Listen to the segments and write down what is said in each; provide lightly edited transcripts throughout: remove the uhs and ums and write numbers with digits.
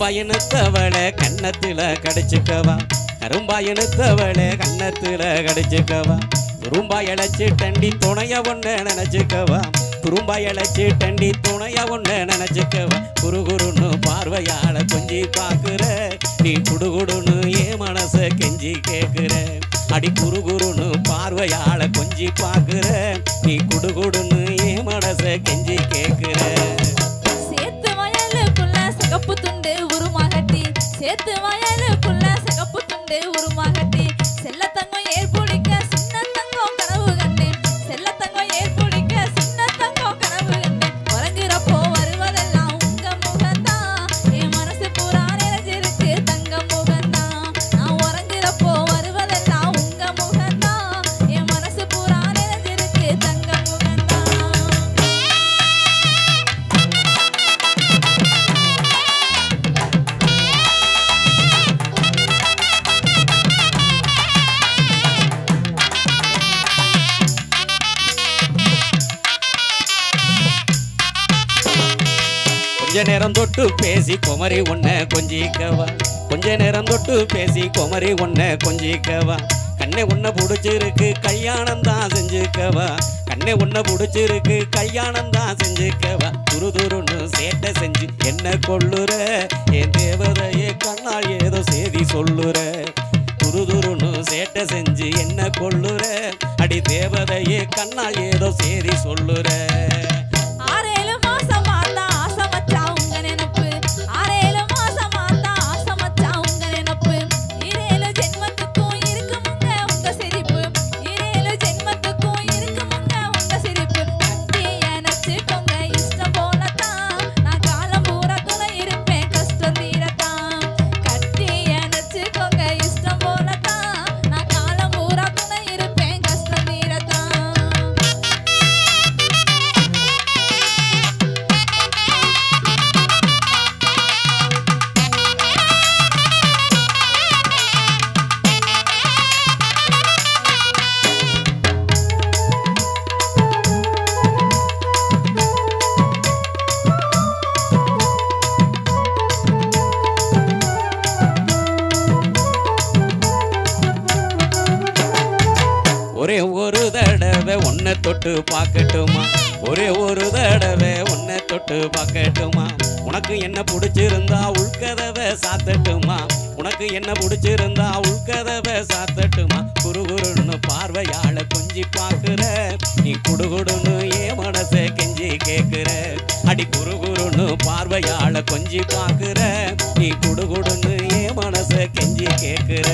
கரும்பாயினத்தவளை கன்னத்துல கடிச்சுக்கவா கரும்பாயினத்தவளை கன்னத்துல கடிச்சுக்கவா துரும்பா இழைச்சி டண்டி துணைய ஒண்ணு நினைச்சுக்கவா துரும்பா இழைச்சி டண்டி துணைய ஒண்ணு நினைச்சுக்கவா குறுகுறுன்னு பார்வையால கொஞ்சி பாக்குற நீ குடுகுடுன்னு ஏன் மனச கெஞ்சி கேக்குற அடி குறுகுறுன்னு பார்வையால கொஞ்சி பாக்குற நீ குடுகுடுன்னு ஏன் மனச கெஞ்சி கேக்குற சேத்து வயலுக்குள்ள சிகப்பு துண்டு உருமாகட்டி சேத்து வயலுக்குள்ள சிகப்பு துண்டு உருமாகட்டி செல்ல தங்கம் ஏற்புடிக்க சின்ன தங்கம் கனவு கண்டேன் செல்ல தங்கம் ஏற்புடிக்க சின்ன தங்கம் கனவு கண்டேன் உறங்குறப்போ வருவதெல்லாம் உங்க முகந்தான் என் மனசு பூரா நிறைஞ்சிருக்கு தங்க முகந்தான் நான் உறங்குறப்போ வருவதெல்லாம் உங்க முகந்தான் என் மனசு பூரா நிறைஞ்சிருக்கு தங்க முகந்தான் கொஞ்ச நேரம் தொட்டு பேசி குமரி உன்னை கொஞ்சிக்கவா கொஞ்ச நேரம் தொட்டு பேசி குமரி உன்னை கொஞ்சிக்கவா கண்ணை உன்னை பிடிச்சிருக்கு கல்யாணம் தான் செஞ்சுக்கவா கண்ணை உன்னை பிடிச்சிருக்கு கல்யாணம் தான் செஞ்சுக்கவா துரு துருன்னு சேட்டை செஞ்சு என்ன கொள்ளுற என் தேவதையே கண்ணால் ஏதோ செய்தி சொல்லுற துரு துருன்னு சேட்டை செஞ்சு என்ன கொள்ளுற அடி தேவதையே கண்ணால் ஏதோ செய்தி சொல்லுற ஆறேழு மாசமா தான் ஆசை வச்சா உங்க நினைப்பு ஆறேழு மாசமா தான் ஆசை வச்சா உங்க நினைப்பு இரேழு ஜென்மத்துக்கும் இருக்குமுங்க உங்க சிரிப்பு இரேழு ஜென்மத்துக்கும் இருக்குமுங்க உங்க சிரிப்பு கட்டி அணைச்சுக்கோங்க இஷ்டம் போலத்தான் நான் காலம் பூரா துணை இருப்பேன் கஷ்டம் தீரத்தான் கட்டி அணைச்சுக்கோங்க இஷ்டம் போலத்தான் நான் காலம் பூரா துணை இருப்பேன் கஷ்டம் தீரத்தான் ஒரே ஒரு தடவை உன்னை தொட்டு பார்க்கட்டுமா ஒரே ஒரு தடவை உன்னை தொட்டு பார்க்கட்டுமா உனக்கு என்ன பிடிச்சிருந்தா உள்கதவை சாத்தட்டுமா உனக்கு என்ன பிடிச்சிருந்தா உள்கதவை சாத்தட்டுமா குறுகுறுன்னு பார்வையால கொஞ்சி பார்க்குற நீ குடுகுடுன்னு ஏன் மனசை கெஞ்சி கேட்குற அடி குறுகுறுன்னு பார்வையால கொஞ்சி பார்க்குற நீ குடுகுடுன்னு ஏன் மனசை கெஞ்சி கேட்குற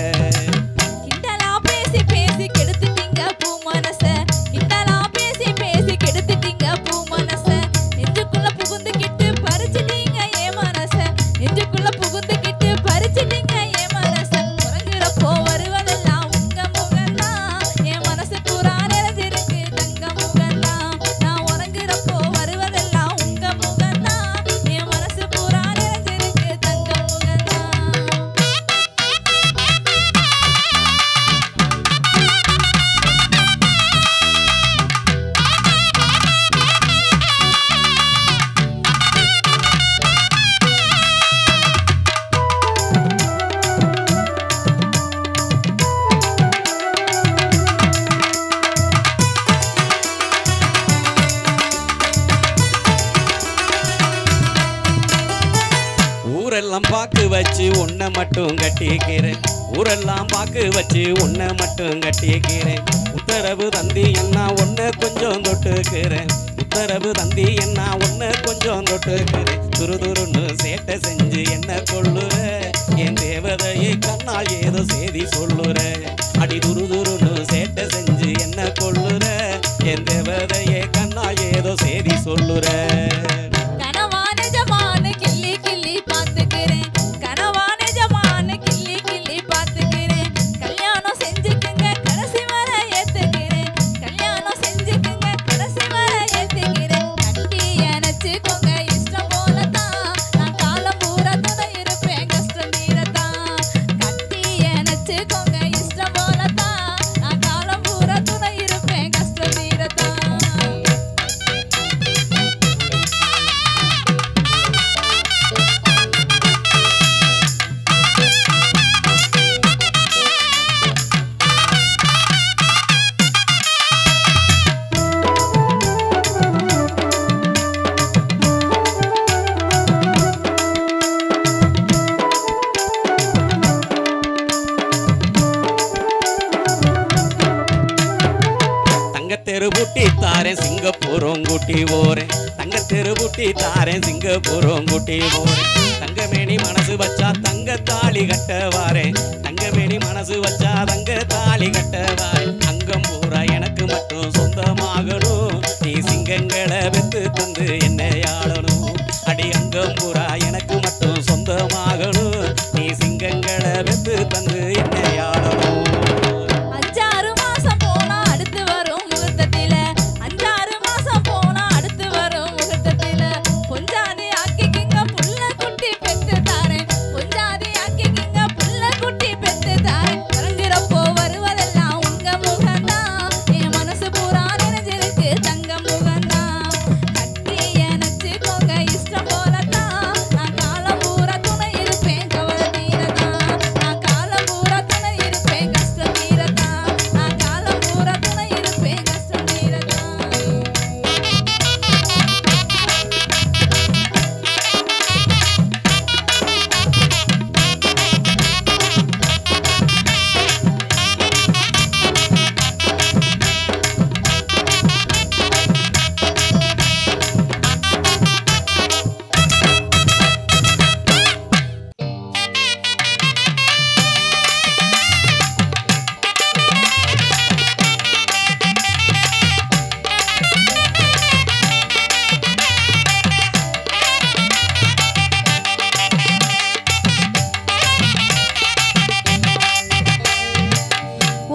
கிண்டலா பேசி பேசி கெடுத்துட்டீங்க பூ மனச கிண்டலா பேசி பேசி கெடுத்துட்டீங்க பூ மனச நெஞ்சுக்குள்ள புகுந்துக்கிட்டு பறிச்சுட்டீங்க ஏன் மனச நெஞ்சுக்குள்ள புகுந்துக்கிட்டு பறிச்சுட்டீங்க ஏன் மனச உறங்குறப்போ வருவதெல்லாம் உங்க முகந்தான் என் மனசு பூரா நிறைஞ்சிருக்கு தங்க முகந்தான் நான் உறங்குறப்போ வருவதெல்லாம் உங்க முகந்தான் என் மனசு பூரா நிறைஞ்சிருக்கு தங்க முகந்தான் ஊரெல்லாம் பாக்கு வச்சு உன்னை மட்டும் கட்டிக்கிறேன் ஊரெல்லாம் பாக்கு வச்சு உன்னை மட்டும் கட்டிக்கிறேன் உத்தரவு தந்தி என்ன உன்னை கொஞ்சம் தொட்டுக்கிறேன் உத்தரவு தந்தி என்ன உன்னை கொஞ்சம் தொட்டுக்கிறேன் துரு துருன்னு சேட்டை செஞ்சு என்ன கொள்ளுற என் தேவதையை கண்ணால் ஏதோ செய்தி சொல்லுற அடி துரு துருன்னு சேட்டை செஞ்சு என்ன கொள்ளுற என் தேவதையை கண்ணால் ஏதோ செய்தி சொல்லுற கனவான ஜமான கிள்ளி கிள்ளி பாத்துக்கிறேன் கனவான ஜமான கிள்ளி கிள்ளி பாத்துக்கிறேன் கல்யாணம் செஞ்சுக்குங்க கடைசி வரை ஏத்துக்கிறேன் கல்யாணம் செஞ்சுக்குங்க கடைசி வரை ஏத்துக்கிறேன் கட்டி அணைச்சுக்கோங்க இஷ்டம் போலத்தான் நான் காலம் பூரா துணை இருப்பேன் கஷ்டம் தீரத்தான் கட்டி அணைச்சுக்கோங்க இஷ்டம் போலத்தான் நான் காலம் பூரா துணை இருப்பேன் கஷ்டம் தீரத்தான் தங்கத்தெரு பூட்டி தாரேன் சிங்கப்பூரும் கூட்டி போறேன் தங்கத்தெரு பூட்டி தாரேன் சிங்கப்பூரும் கூட்டி போறேன் தங்கமேனி மனசு வச்சா தங்க தாலி கட்ட வாரேன் தங்கமேனி மனசு வச்சா தங்க தாலி கட்ட வாரேன் அங்கம் பூரா எனக்கு மட்டும் சொந்தமாகணும் நீ சிங்கங்களை வெத்து தந்து என்னை ஆளணும் அடி அங்கம் பூரா எனக்கு மட்டும் சொந்தமாகணும் நீ சிங்கங்களை வெத்து தந்து என்னை ஆளணும் 5-6 மாசம் போனா அடுத்து வரும் முகூர்த்தத்தில 5-6 மாசம் போனா அடுத்து வரும் முகூர்த்தத்தில பொஞ்சாதி ஆக்கிக்கிங்க புள்ள குட்டி பெத்து தாரேன் பொஞ்சாதி ஆக்கிக்கிங்க புள்ள குட்டி பெத்து தாரேன் இறங்குறப்போ வருவதெல்லாம் உங்க முகம்தான் என் மனசு பூரா நிறைஞ்சிருக்கு தங்க முகம்தான் கட்டிய நச்சுக்கோங்க இஷ்டம் போலதான் நான் காலம் பூரா துணை இருப்பேன் கவலை தீரதான் நான் காலம் பூரா துணை இருப்பேன் கஷ்டம் தீரதான் நான் காலம் பூரா துணை இருப்பேன் கஷ்டம் தீரதான்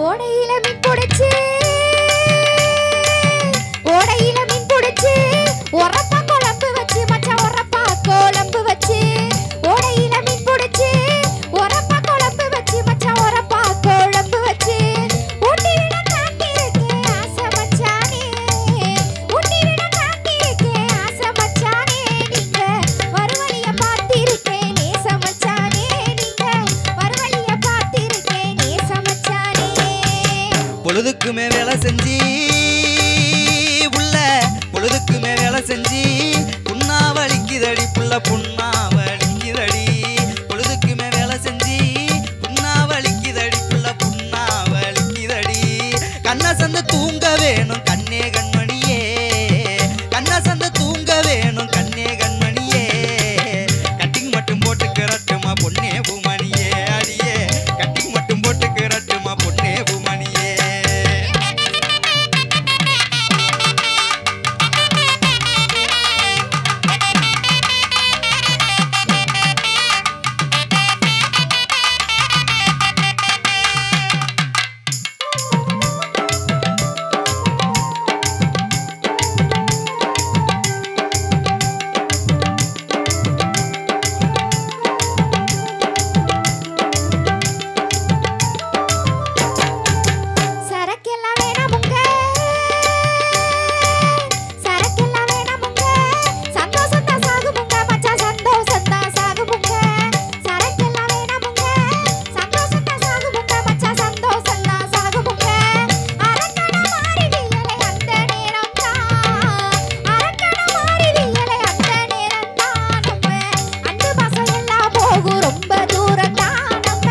ஓடையில மீன் புடிச்சு ஓடையில மீன் புடிச்சு உரப்பா குழம்பு வச்சு மச்சான் உரப்பா குழம்பு வச்சு ஓடையில மீன் புடிச்சு உரப்பா குழம்பு வச்சு மச்சான் உரப்பா குழம்பு வச்சு ஊட்டி விட காட்டியிருக்கேன் ஆசை மச்சானே ஊட்டி விட காட்டியிருக்கேன் ஆசை மச்சானே நீங்க வருவழிய பார்த்திருக்கேன் நேச மச்சானே நீங்க வருவழிய பார்த்திருக்கேன் நேச மச்சானே பொழுதுக்குமே வேலை செஞ்சு புள்ள பொழுதுக்குமே வேலை செஞ்சு புண்ணா வலிக்குதடி புள்ள புண்ணா வலிக்குதடி பொழுதுக்குமே வேலை செஞ்சு புண்ணா வலிக்குதடி புள்ள புண்ணா வலிக்குதடி கண்ணை சந்து தூங்க வேணும் கண்ணே கண்மணியே கண்ணை சந்து தூங்க வேணும் கண்ணே கண்மணியே கட்டிங் மட்டும் போட்டுக்கிறட்டுமா பொண்ணே பூமணியே அடியே கட்டிங் மட்டும் போட்டுக்கிறட்டுமா பொண்ணே பூமணியே சரக்கெல்லாம் வேணாமுங்க சரக்கெல்லாம் வேணாமுங்க சந்தோஷம் தான் சாகுமுங்க மச்சான் சந்தோஷம் தான் சாகுமுங்க சரக்கெல்லாம் வேணாமுங்க சந்தோஷம் தான் சாகுமுங்க மச்சான் சந்தோஷம் தான் சாகுமுங்க அரக்கண மாறிவியலை அந்த நேரம் தான் அரக்கண மாறிவியலை அந்த நேரம் தான் நம்ம அன்பு பாசம் எல்லாம் போகும் ரொம்ப தூரம் தான் நம்ம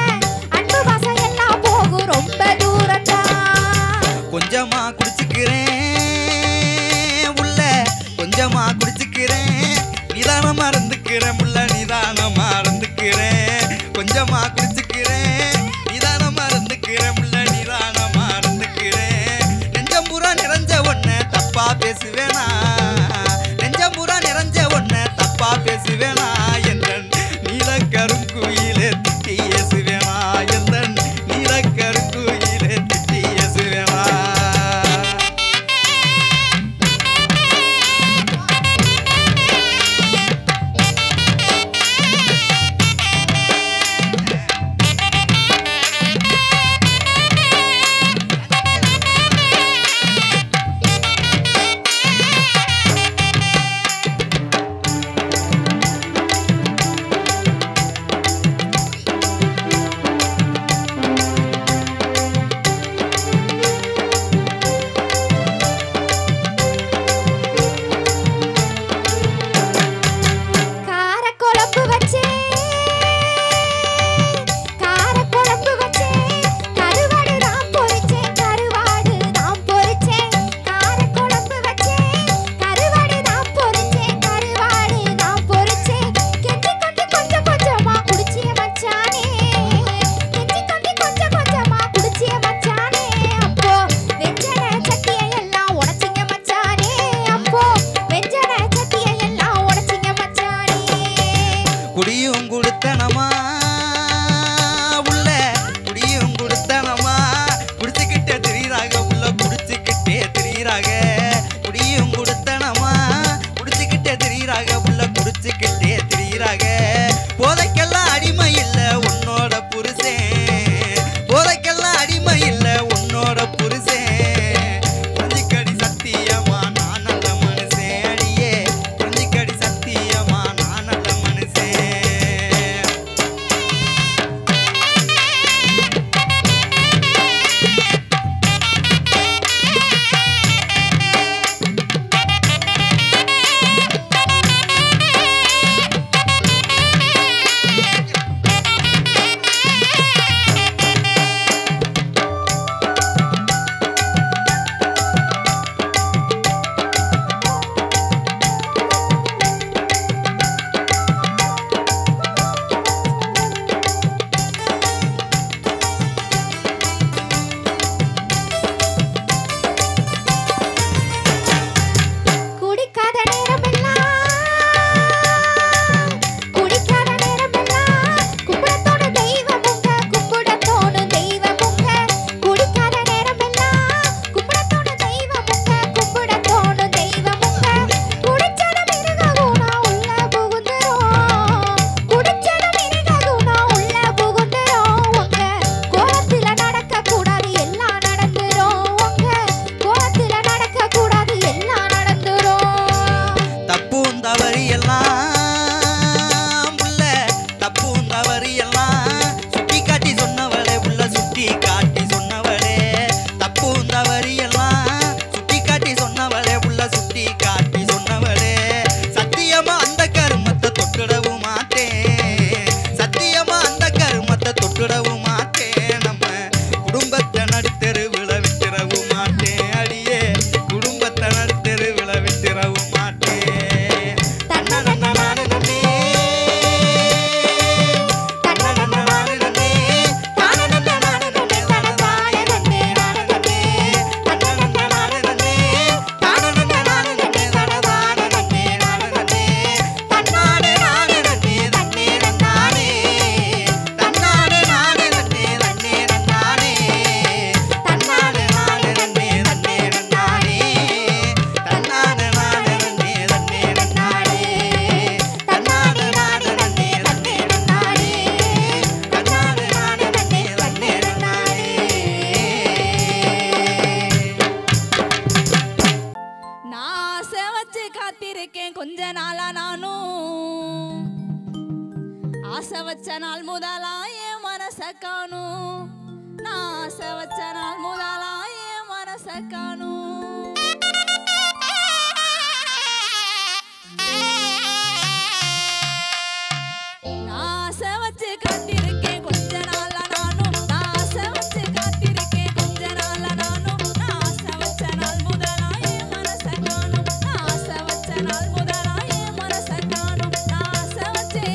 அன்பு பாசம் எல்லாம் போகும் ரொம்ப தூரம் தான் கொஞ்சமா குடிச்சுக்கிறேன் உள்ள கொஞ்சமா குடிச்சுக்கிறேன் நிதானமா இருந்துக்கிறேன் உள்ள நிதானமா இருந்துக்கிறேன் கொஞ்சமா குடிச்சுக்கிறேன் நிதானமா இருந்துக்கிறேன் உள்ள நிதானமா இருந்துக்கிறேன் நெஞ்சம் பூரா நிறைஞ்ச ஒன்ன தப்பா பேசுவேனா நெஞ்சம் பூரா நிறைஞ்ச ஒன்ன தப்பா பேசுவேனா எந்தன் நீலக்கருங்குயிலே திட்டி ஏசுவேனா எந்தன் நீலக்கருங்குயிலே திட்டி ஏசுவேனா கொஞ்ச நாளா நானும் ஆசை வச்ச நாள் முதலா என் மனச காணும் நான் ஆசை வச்ச நாள் முதலா என் மனச காணும் நான் ஆசை வச்சு காத்திருக்கேன் கொஞ்ச நாளா நானும் நான் ஆசை வச்சு காத்திருக்கேன் கொஞ்ச நாளா நானும் நான் ஆசை வச்ச நாள் முதலா என் மனச காணும் நான் ஆசை வச்ச நாள் முதலா என் மனச காணும் நான் ஆசை வச்சு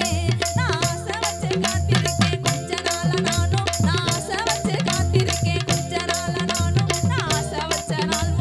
காத்திருக்கேன் கொஞ்ச நாளா நானும் நான் ஆசை வச்சு காத்திருக்கேன் கொஞ்ச நாளா நானும் நான் ஆசை வச்ச நாள்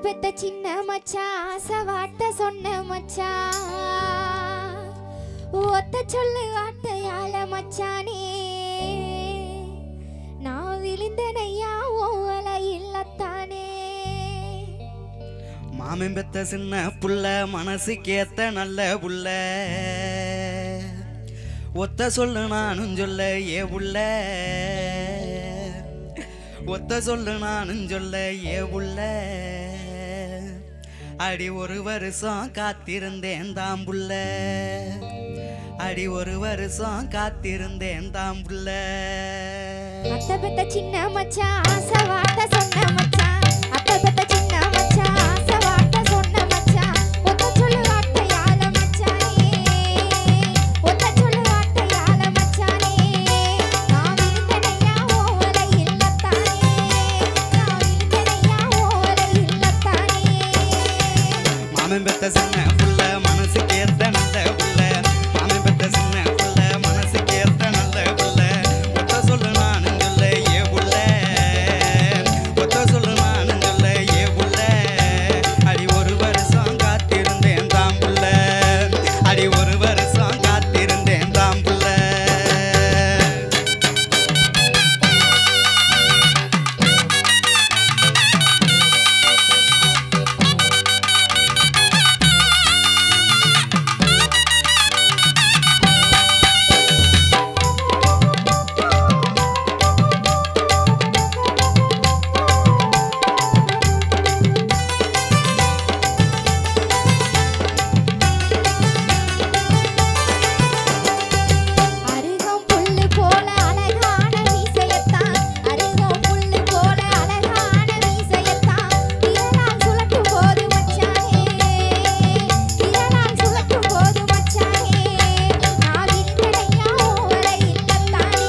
பெத்த சின்ன மச்சான் ஆசை வார்த்தை சொன்ன மச்சான் ஒத்த சொல்லு வார்த்தையால மச்சானே நான் விழுந்தனையா ஓவல இல்லத்தானே மாமன் பெத்த சின்ன புள்ள மனசுக்கேத்த நல்ல புள்ள ஒத்த சொல்லு நானும் சொல்ல ஏ புள்ள ஒத்த சொல்லு நானும் சொல்ல ஏ புள்ள அடி ஒரு வருஷம் காத்திருந்தேன் தாம் புள்ள அடி ஒரு வருஷம் காத்திருந்தேன் தாம் புள்ள அத்தை பெத்த சின்ன மச்சான் ஆசை வார்த்தை சொன்ன மச்சான் அத்தை பெத்த சின்ன மச்சான் ஆசை வார்த்தை சொன்ன மச்சான் ஒத்த சொல்லு வார்த்தையால மச்சானே ஒத்த சொல்லு வார்த்தையால மச்சானே நான் விழுந்தனையா ஓவல இல்லத்தானே நான் விழுந்தனையா ஓவல இல்லத்தானே மாமன் பெத்த சின்ன புள்ள மனசுக்கேத்த நல்ல புள்ள மாமன் பெத்த சின்ன புள்ள மனசுக்கேத்த நல்ல புள்ள ஒத்த சொல்லு நானும் சொல்ல ஏ புள்ள ஒத்த சொல்லு நானும் சொல்ல ஏ புள்ள அடி ஒரு வருஷம் காத்திருந்தேன் தாம் புள்ள அடி ஒரு வருஷம் காத்திருந்தேன் தாம் புள்ள அருகம் புல்லு போல அழகான மீசையத்தான் அருகம் புல்லு போல அழகான மீசையத்தான் திரளால் சுழற்றும் போது மச்சானே திரளால் சுழற்றும் போது மச்சானே நான் விழுந்தனையா ஓவல இல்லத்தானே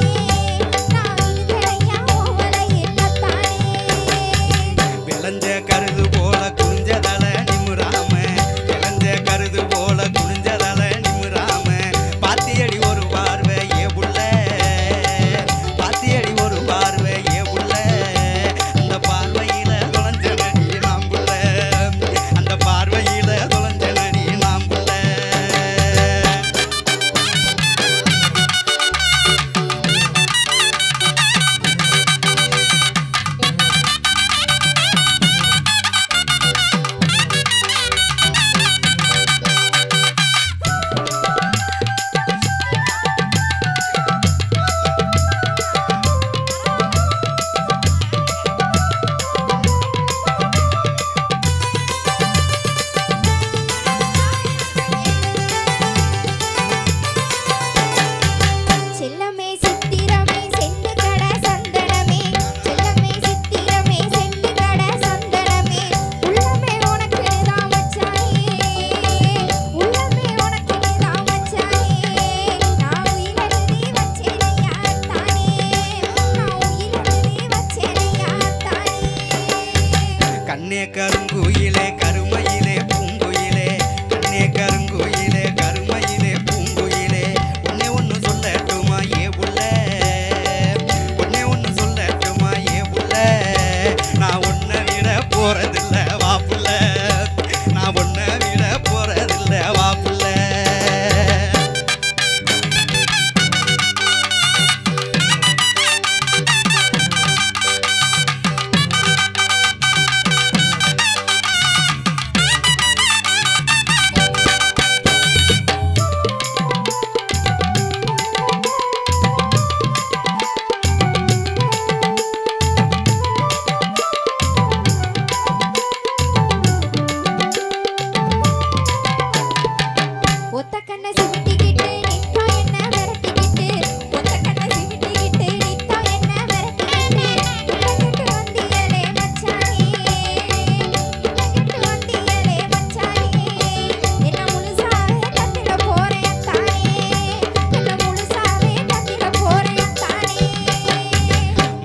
நான் விழுந்தனையா ஓவல இல்லத்தானே விளைஞ்ச கருது போல குனிஞ்சதல நிமுறாம விளைஞ்ச கருது போல குனிஞ்சதல நிமுறாம பாத்தியடி ஒரு பார்வை ஏ புள்ள பாத்தியடி ஒரு பார்வை ஏ புள்ள அந்த பார்வையில தொலைஞ்ச நடி நாம் புள்ள அந்த பார்வையில தொலைஞ்ச நடி நாம் புள்ள செல்லமே சித்திரமே செண்டு கட சந்தனமே செல்லமே சித்திரமே செண்டு கட சந்தனமே உள்ளமே உனக்கு தான் மச்சானே உள்ளமே உனக்கு தான் மச்சானே நான் உயிரெழுதி வச்சேனையா தானே நான் உயிரெழுதி வச்சேனையா தானே கண்ணே கருங்குயிலே கருமையிலே பூங்குயிலே கண்ணே கருங்குயிலே கருமையிலே பூங்குயிலே ஒன்னே ஒன்னு சொல்லட்டுமா ஏ புள்ள ஒன்னே ஒன்னு சொல்லட்டுமா ஏ புள்ள நான் உன்னை விட போறதில்ல வா புள்ள நான் உன்னை விட போறதில்ல வா புள்ள ஒத்த கண்ணை சிமிட்டிக்கிட்டு நித்தா என்ன விரட்டிக்கிட்டு ஒத்த கண்ணை சிமிட்டிக்கிட்டு நித்தா என்ன விரட்டிக்கிட்டு உள்ளங்கிட்டு வந்தியலே மச்சானே உள்ளங்கிட்டு வந்தியலே மச்சானே என்ன முழுசாவே தந்திட போறேன் தானே என்ன முழுசாவே தந்திட போறேன் தானே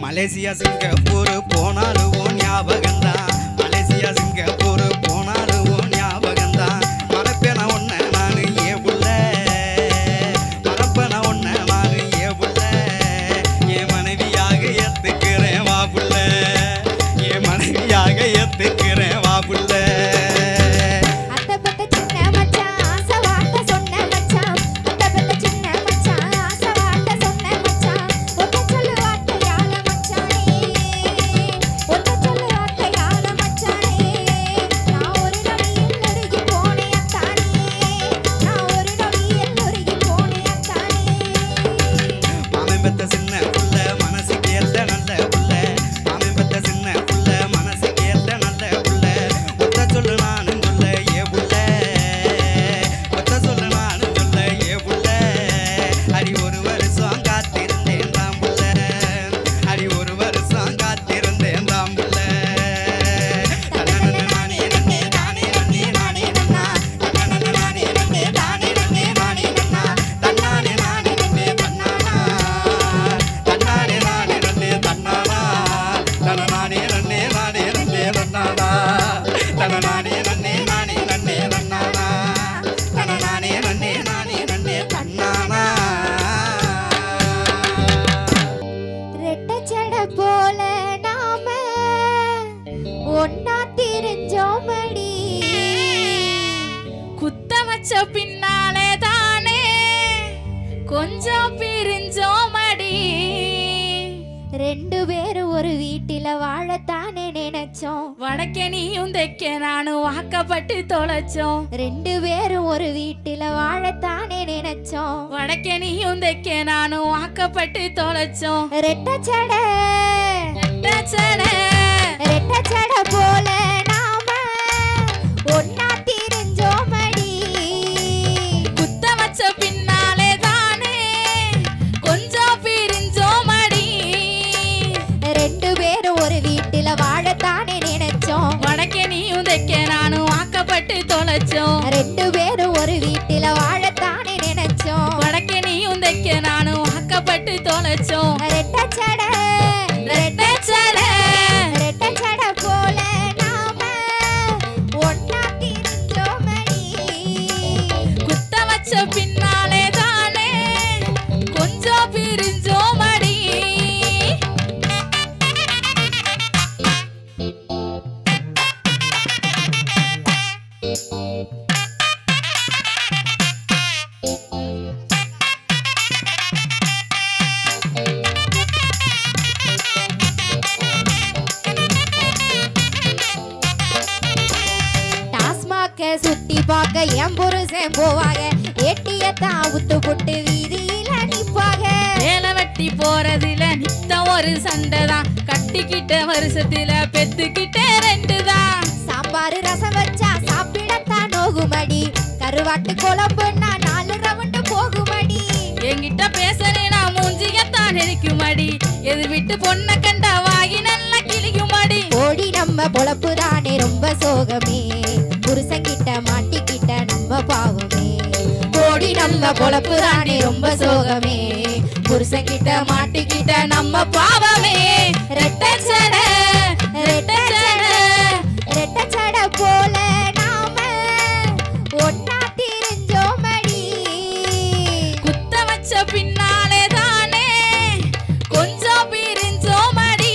மலேசியா சிங்கப்பூர் போனாலும் உன் ஞாபகம்தான் மலேசியா சிங்கப்பூர் போனாலும் உன் ஞாபகம்தான் மறப்பேன ஒன்ன நானு ஏ புள்ள மறப்பேன ஒன்ன நானு ஏ புள்ள என் மனைவியாக ஏத்துக்கிறேன் வா புள்ள என் மனைவியாக ஏத்துக்கிறேன் வா புள்ள கொஞ்சம் பிரிஞ்சோமடி ரெண்டு பேரும் ஒரு வீட்டில வாழத்தானே நினைச்சோம் வடக்கே நீயும் தெக்க நானும் வாக்கப்பட்டு தொலைச்சோம் ரெண்டு பேரும் ஒரு வீட்டில வாழத்தானே நினைச்சோம் வடக்கே நீயும் தெக்க நானும் வாக்கப்பட்டு தொலைச்சோம் ரெட்டச்சடை ரெட்டச்சடை ரெட்டச்சடை போல நாம ஒன்னா திரிஞ்சோமடி குத்த வச்ச பின்னாலே தானே கொஞ்சம் பிரிஞ்சோமடி ரெண்டு பேரும் ஒரு வீட்டில வாழத்தானே நினைச்சோம் வடக்கே நீயும் தெக்க நானும் வாக்கப்பட்டு தொலைச்சோம் ரெண்டு பேரும் ஒரு வீட்டில வாழத்தானே நினைச்சோம் வடக்கே நீயும் தெக்க நானும் வாக்கப்பட்டு தொலைச்சோம் ரெட்டச்சடை ரெட்டச்சடை ரெட்டச்சடை போல நாம ஒன்னா திரிஞ்சோமடி குத்த வச்ச பின்னாலே தானே கொஞ்சம் பிரிஞ்சோமடி டாஸ்மாக சுத்தி பார்க்க என் புருஷன் போவாங்க ஏட்டியத்தான் உத்து புட்டு வீதியில நிப்பாங்க வேலை வெட்டி போறதுல நித்தம் ஒரு சண்டைதான் கட்டிக்கிட்ட வருஷத்துல பெத்துக்கிட்ட ரெண்டுதான் சாம்பார் ரசம் வச்சா சாப்பிடத்தான் நோகுமடி கருவாட்டு குழம்புன்னா 4 ரவுண்டு போகுமடி என்கிட்ட பேசுறேனா மூஞ்சியத்தான் நெரிக்குமடி எது விட்டு பொண்ணை கண்டா வாகி நல்லா கிளிக்குமடி ஓடி நம்ம பொழப்பு தானே ரொம்ப சோகமே புருஷங்கிட்ட மாட்டிக்கிட்ட நம்ம பாவமே ஓடி நம்ம பொழப்பு தானே ரொம்ப சோகமே புருஷன்கிட்ட மாட்டிக்கிட்ட நம்ம பாவமே ரெட்டச்சடை ரெட்டச்சடை ரெட்டச்சடை போல நாம ஒன்னா திரிஞ்சோமடி குத்த வச்ச பின்னாலே தானே கொஞ்சம் பிரிஞ்சோமடி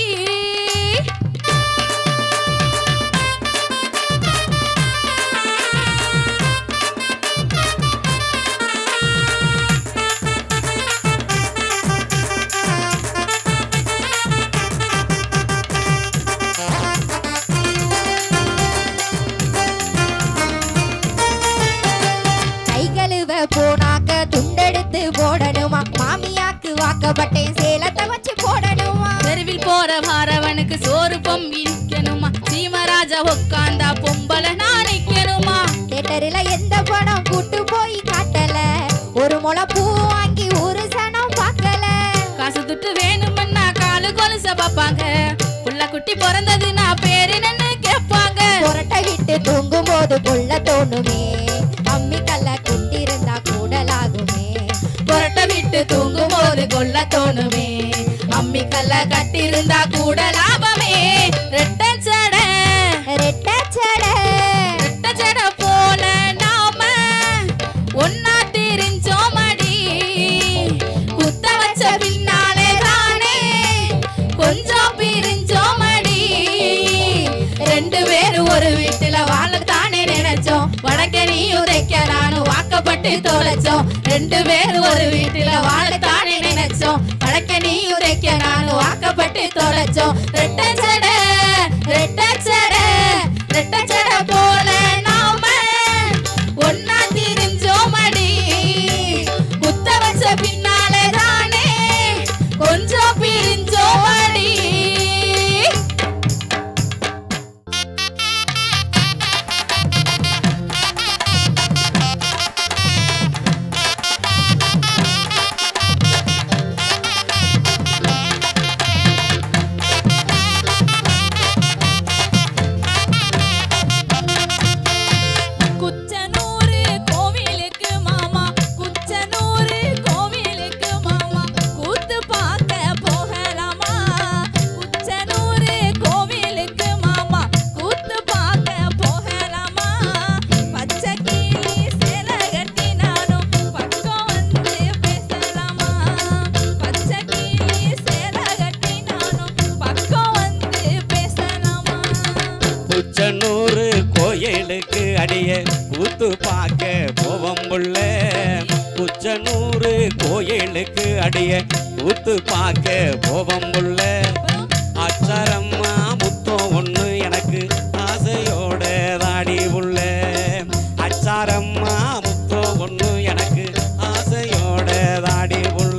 கை கழுவ போனாக்க துண்டெடுத்து போடணுமா மாமியாக்கு வாக்கப்பட்டேன் சேலத்தை வச்சு போடணுமா தெருவில் போற வாரவனுக்கு சோறு பொம்பி நிக்கணுமா சீமராஜா உட்காந்தா பொம்பளை நான் நிக்கணுமா தேட்டரில் எந்த படம் கூட்டு போய் காட்டல ஒரு முளை பூ வாங்கி ஒரு சனம் பார்க்கல காசு துட்டு வேணும்னா காலு கொலுச பாப்பாங்க புள்ள குட்டி பிறந்தது நான் பேரு என்னன்னு கேட்பாங்க புரட்டை விட்டு தூங்கும் போது கொள்ள தோணுமே அம்மி கல்ல குட்டிருந்தா கூடலாகுமே புரட்ட விட்டு தூங்கும் போது கொல்ல தோணுமே அம்மி கல்ல கட்டிருந்தா கூட லாபமே ரெட்டச்சடை ரெட்டச்சடை ரெட்டச்சடை போல நாம ஒன்னா திரிஞ்சோமடி குத்த வச்ச பின்னாலே தானே கொஞ்சம் பிரிஞ்சோமடி ரெண்டு பேரும் ஒரு வீட்டுல வாழத்தானே நினைச்சோம் வடக்கே நீயும் தெக்க நானும் வாக்கப்பட்டு தொலைச்சோம் ரெண்டு பேரும் ஒரு வீட்டுல வாழத்தானே நினைச்சோம் வடக்கே நீயும் தெக்க நானும் வாக்கப்பட்டு தொலைச்சோம் ரெட்டச்சடை ரெட்டச்சடை ரெட்டச்சடை போல நாம ஒன்னா திரிஞ்சோமடி குத்த வச்ச பின்னாலே தானே கொஞ்சம் பிரிஞ்சோமடி குச்சனூரு கோவிலுக்கு மாமா குச்சனூரு கோவிலுக்கு மாமா கூத்து பார்க்க போகலாமா குச்சனூரு கோவிலுக்கு மாமா கூத்து பார்க்க போகலாமா பச்சை கிளி சேலை கட்டி நானும் பக்கம் வந்து பேசலாமா பச்சை கிளி சேலை கட்டி நானும் பக்கம் வந்து பேசலாமா குச்சனூரு கோயிலுக்கு அடிய கூத்து பார்க்க போவோம் புள்ள குச்சனூரு கோயிலுக்கு அடிய கூத்து பார்க்க போவம் உள்ள அச்சாரம்மா முத்தம் ஒண்ணு எனக்கு ஆசையோட தாடி உள்ள அச்சாரம்மா முத்தம் ஒண்ணு எனக்கு ஆசையோட தாடி உள்ள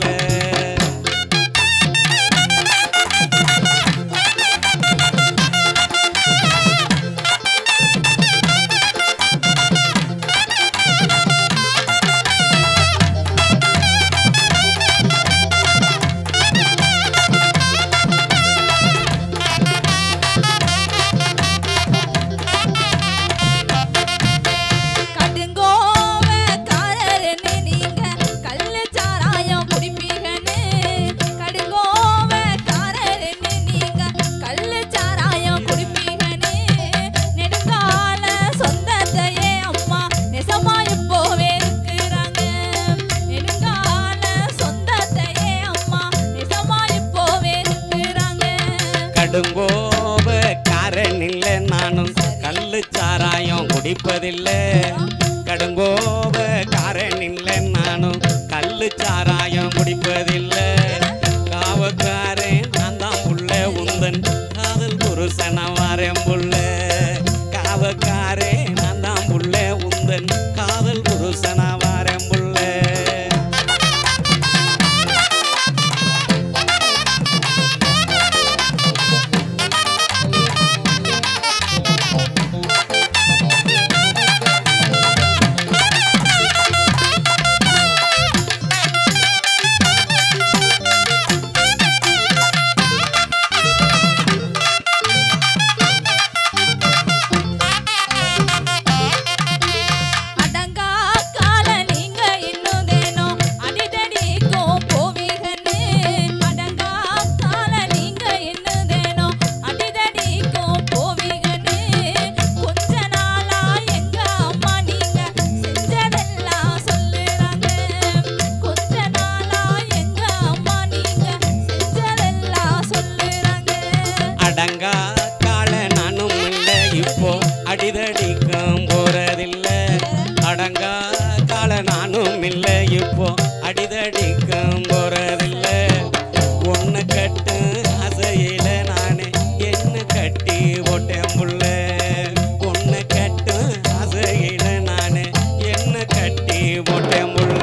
கடுங்கோவ காரனில்ல நானும் கள்ளு சாராயம் குடிப்பதில்லை கடுங்கோவ காரனில்ல நானும் கள்ளு சாராயம் குடிப்பதில்லை காவக்காரன் நான் தான் புள்ள உந்தன் காதல் புருஷன வாரேன் புள்ள காவக்காரே நான் தான் புள்ள உந்தன் காதல் புருஷன வாரேன் புள்ள அடங்கா கால நானும் இல்லை இப்போ அடிதடிக்கும் போறதில்லை அடங்கா கால நானும் இல்லை இப்போ அடிதடிக்கும் போறதில்லை ஒன்னு கட்டு அசையில நானே என்ன கட்டி போட்டேன் புள்ள ஒன்னு கட்டு அசையில நானே என்ன கட்டி போட்டேன் புள்ள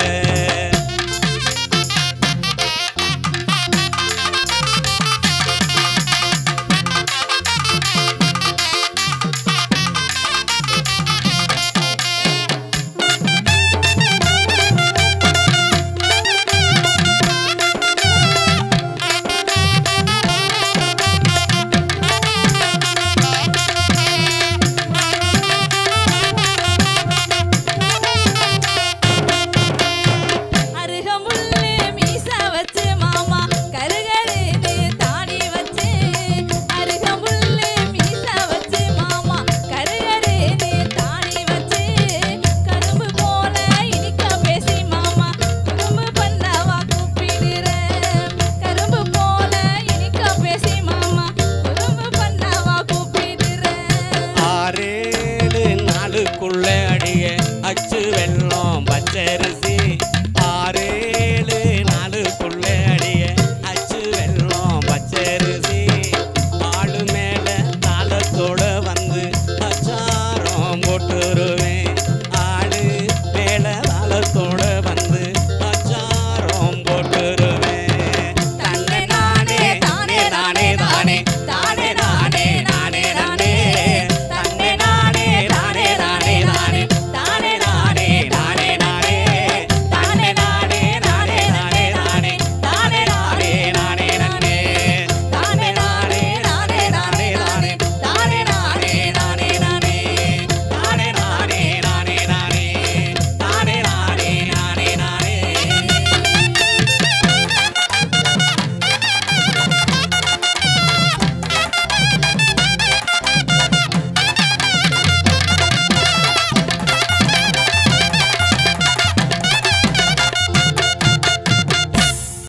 அடிய அச்சு